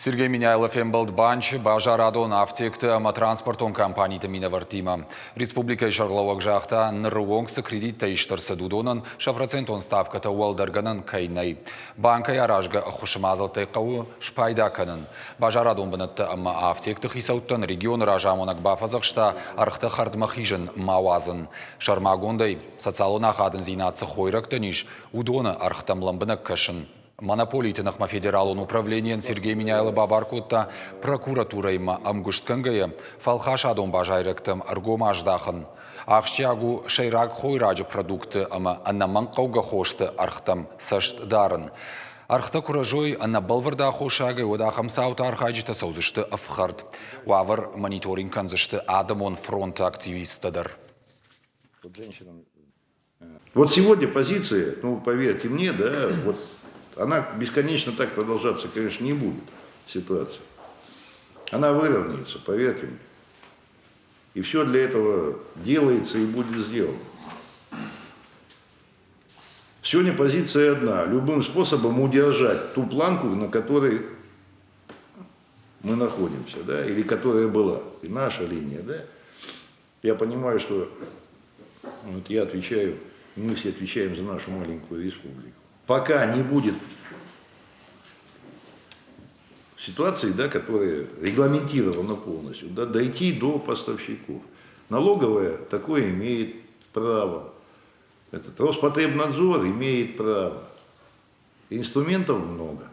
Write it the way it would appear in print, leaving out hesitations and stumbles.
Сергей Миняйлов Эмбалдбанч, Бажарадон Автекты, Транспортон компании Минавартима. Республика Шарловак Жахта, Нруонгсы кредит Тейштарса Дудонан, Шапроцентон ставката Уалдарганан Кайнай. Банка Яражга Хушмазал Тейкау, Шпайдаканан. Бажарадон Банатта Автекты Хисауттан, регион Ражамонак Бафазахшта, Архта Хардмахижен Мауазан. Шармагондай, Социалона Хаден Зинатса Хойрактаниш, Удона Архтам Ламбанак Кашин. Монополийтынық федералын управлениен Сергей Миняйлы Бабаркутта прокуратура има амгушткангая фалхаш адон бажайрактым аргомаждахын. Ақшчагу шайрак хойраджы продукты ама аннаман қауға хошты архтам сашт дарын. Архта куражой анна балварда хошагай одахам саута архаджита саузышты афхард. Уавар мониторинг канзышты адамон фронта активистадар. Вот сегодня позиция, ну поверьте мне, да, вот она бесконечно так продолжаться, конечно, не будет, ситуация. Она выровняется, поверьте мне. И все для этого делается и будет сделано. Сегодня позиция одна. Любым способом удержать ту планку, на которой мы находимся, да, или которая была. И наша линия, да. Я понимаю, что вот я отвечаю, мы все отвечаем за нашу маленькую республику. Пока не будет ситуации, да, которая регламентирована полностью, да, дойти до поставщиков. Налоговая такое имеет право. Роспотребнадзор имеет право. Инструментов много.